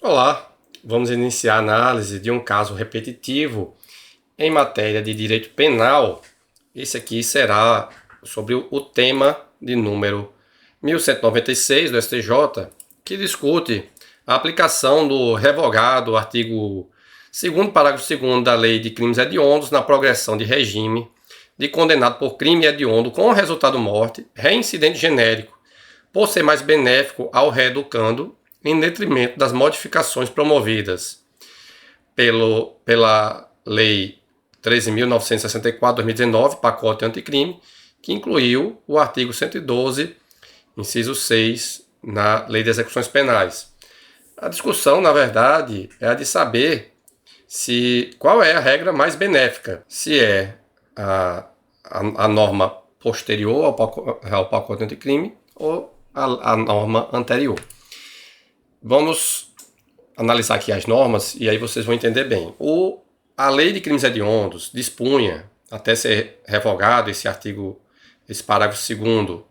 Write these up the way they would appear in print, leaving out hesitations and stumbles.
Olá, vamos iniciar a análise de um caso repetitivo em matéria de direito penal. Esse aqui será sobre o tema de número 1196 do STJ, que discute a aplicação do revogado artigo 2º, parágrafo 2º da Lei de Crimes Hediondos na progressão de regime de condenado por crime hediondo com resultado morte, reincidente genérico, por ser mais benéfico ao reeducando em detrimento das modificações promovidas pela Lei 13.964/2019, pacote anticrime, que incluiu o artigo 112, inciso 6, na Lei de Execuções Penais. A discussão, na verdade, é a de saber qual é a regra mais benéfica, se é a norma posterior ao pacote anticrime ou a norma anterior. Vamos analisar aqui as normas e aí vocês vão entender bem. A Lei de Crimes Hediondos dispunha, até ser revogado esse parágrafo 2º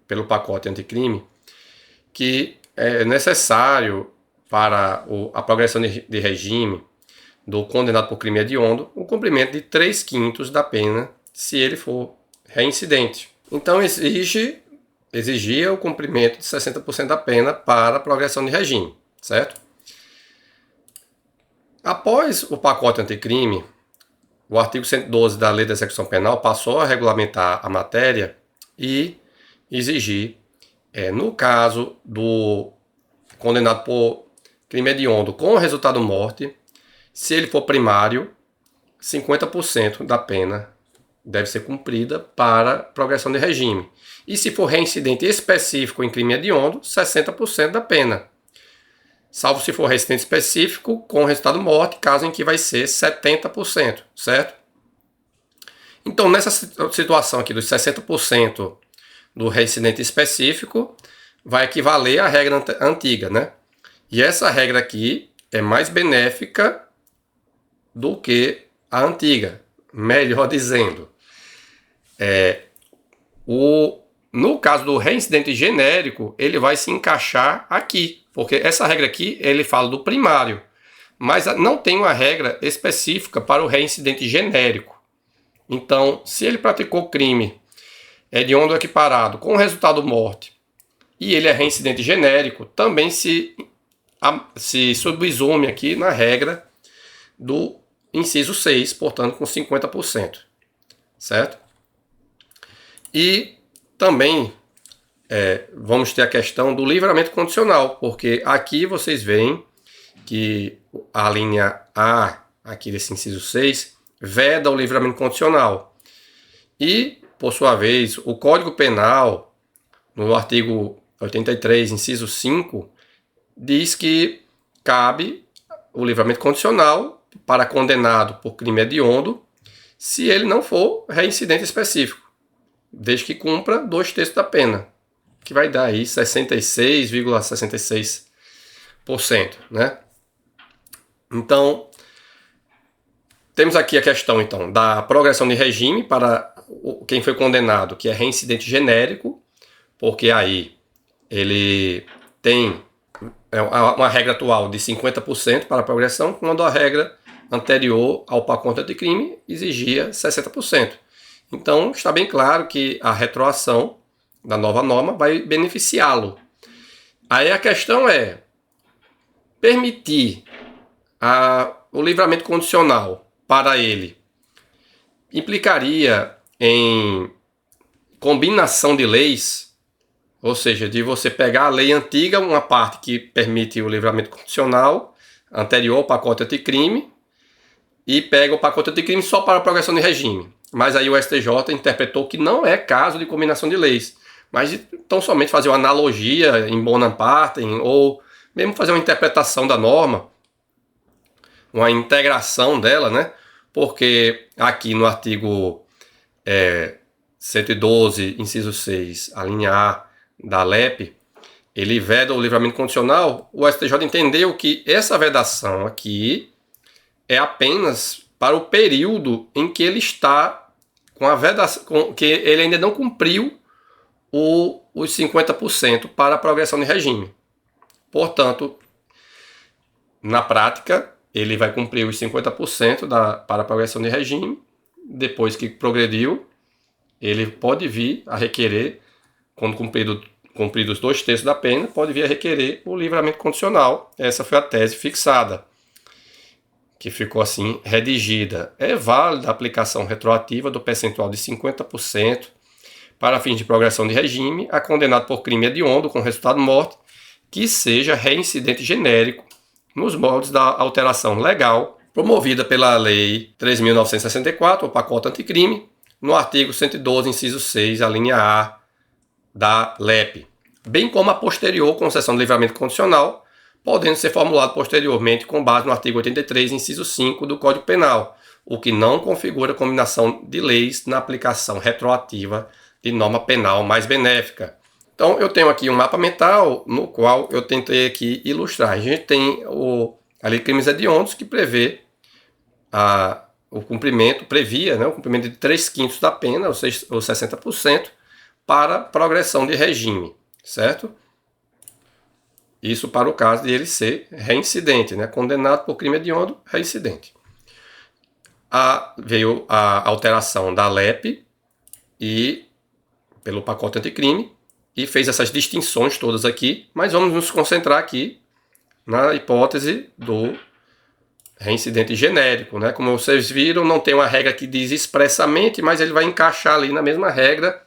pelo pacote anticrime, que é necessário para a progressão de regime do condenado por crime hediondo o cumprimento de 3/5 da pena se ele for reincidente. Então exigia o cumprimento de 60% da pena para a progressão de regime, certo? Após o pacote anticrime, o artigo 112 da Lei da Execução Penal passou a regulamentar a matéria e exigir, no caso do condenado por crime hediondo com resultado morte, se ele for primário, 50% da pena deve ser cumprida para progressão de regime. E se for reincidente específico em crime hediondo, 60% da pena. Salvo se for reincidente específico com resultado morte, caso em que vai ser 70%, certo? Então, nessa situação aqui dos 60% do reincidente específico, vai equivaler à regra antiga, né? E essa regra aqui é mais benéfica do que a antiga, melhor dizendo. No caso do reincidente genérico, ele vai se encaixar aqui, porque essa regra aqui, ele fala do primário, mas não tem uma regra específica para o reincidente genérico. Então, se ele praticou crime hediondo equiparado com resultado morte e ele é reincidente genérico, também se subsume aqui na regra do inciso 6, portanto com 50%, certo? E também vamos ter a questão do livramento condicional, porque aqui vocês veem que a linha A, aqui desse inciso 6, veda o livramento condicional. E, por sua vez, o Código Penal, no artigo 83, inciso 5, diz que cabe o livramento condicional para condenado por crime hediondo, se ele não for reincidente específico, desde que cumpra 2/3 da pena, que vai dar aí 66,66%, né? Então, temos aqui a questão, então, da progressão de regime para quem foi condenado, que é reincidente genérico, porque aí ele tem uma regra atual de 50% para a progressão, quando a regra anterior ao pacote anticrime exigia 60%. Então, está bem claro que a retroação da nova norma vai beneficiá-lo. Aí a questão é permitir o livramento condicional para ele implicaria em combinação de leis, ou seja, de você pegar a lei antiga, uma parte que permite o livramento condicional anterior ao pacote anticrime, e pega o pacote anticrime só para a progressão de regime. Mas aí o STJ interpretou que não é caso de combinação de leis, mas tão somente fazer uma analogia em bona parte, ou mesmo fazer uma interpretação da norma, uma integração dela, né? Porque aqui no artigo 112, inciso 6, a linha A da LEP, ele veda o livramento condicional. O STJ entendeu que essa vedação aqui é apenas para o período em que ele está com a vedação, que ele ainda não cumpriu os 50% para a progressão de regime. Portanto, na prática, ele vai cumprir os 50% para a progressão de regime. Depois que progrediu, ele pode vir a requerer, quando cumpridos 2/3 da pena, pode vir a requerer o livramento condicional. Essa foi a tese fixada, que ficou assim redigida. É válida a aplicação retroativa do percentual de 50% para fins de progressão de regime a condenado por crime hediondo com resultado morte que seja reincidente genérico nos moldes da alteração legal promovida pela Lei 3.964, o pacote anticrime, no artigo 112, inciso 6, a linha A da LEP, bem como a posterior concessão de livramento condicional, podendo ser formulado posteriormente com base no artigo 83, inciso 5 do Código Penal, o que não configura combinação de leis na aplicação retroativa de norma penal mais benéfica. Então, eu tenho aqui um mapa mental no qual eu tentei aqui ilustrar. A gente tem a Lei de Crimes Hediondos, que prevê o cumprimento, previa, né, o cumprimento de 3/5 da pena, ou 60%, para progressão de regime, certo? Isso para o caso de ele ser reincidente, né, condenado por crime hediondo, reincidente. Veio a alteração da LEP e pelo pacote anticrime, e fez essas distinções todas aqui, mas vamos nos concentrar aqui na hipótese do reincidente genérico, né? Como vocês viram, não tem uma regra que diz expressamente, mas ele vai encaixar ali na mesma regra,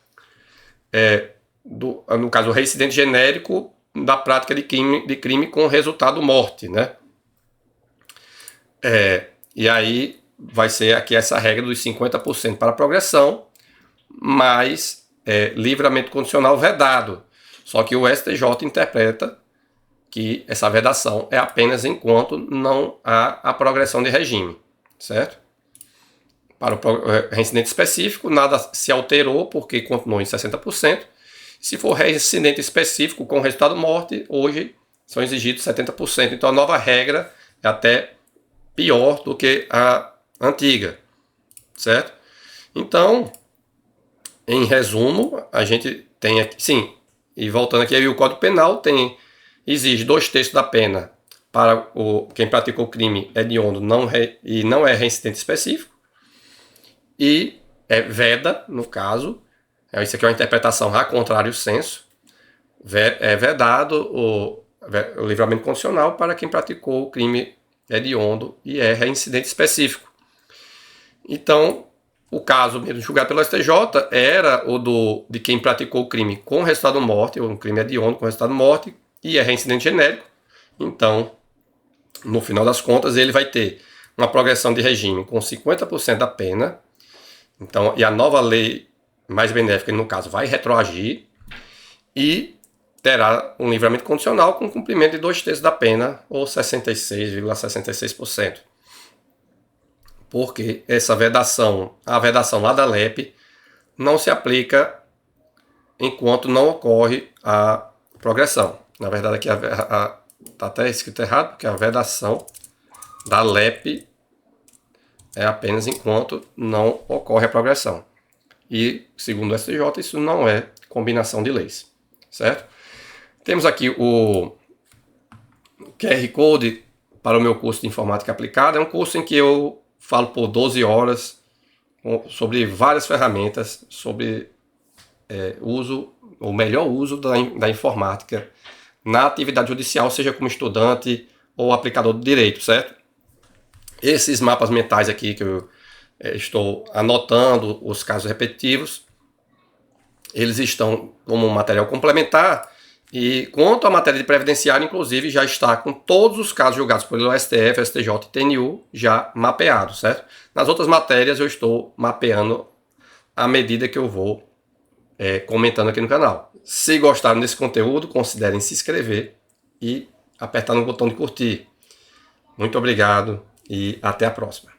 no caso, o reincidente genérico da prática de crime com resultado morte, né? E aí vai ser aqui essa regra dos 50% para a progressão, mais livramento condicional vedado. Só que o STJ interpreta que essa vedação é apenas enquanto não há a progressão de regime, certo? Para o reincidente específico, nada se alterou porque continuou em 60%. Se for reincidente específico com resultado morte, hoje são exigidos 70%. Então a nova regra é até pior do que a antiga, certo? Então, em resumo, a gente tem aqui, sim, e voltando aqui, aí o Código Penal exige 2/3 da pena para quem praticou o crime hediondo e não é reincidente específico, e veda, no caso, isso aqui é uma interpretação a contrário senso, é vedado o livramento condicional para quem praticou o crime hediondo e é reincidente específico. Então, o caso mesmo julgado pelo STJ era de quem praticou o crime com resultado morte, ou um crime hediondo com resultado morte, e é reincidente genérico. Então, no final das contas, ele vai ter uma progressão de regime com 50% da pena. Então, e a nova lei mais benéfica, no caso, vai retroagir e terá um livramento condicional com cumprimento de 2/3 da pena, ou 66,66%. Porque essa vedação, a vedação lá da LEP, não se aplica enquanto não ocorre a progressão. Na verdade, aqui está até escrito errado, porque a vedação da LEP é apenas enquanto não ocorre a progressão. E, segundo o STJ, isso não é combinação de leis, certo? Temos aqui o QR Code para o meu curso de Informática Aplicada. É um curso em que eu falo por 12 horas sobre várias ferramentas, sobre o melhor uso da informática na atividade judicial, seja como estudante ou aplicador do direito, certo? Esses mapas mentais aqui que eu estou anotando, os casos repetitivos, eles estão como material complementar, e quanto à matéria de previdenciário, inclusive, já está com todos os casos julgados pelo STF, STJ e TNU já mapeados, certo? Nas outras matérias eu estou mapeando à medida que eu vou comentando aqui no canal. Se gostaram desse conteúdo, considerem se inscrever e apertar no botão de curtir. Muito obrigado e até a próxima.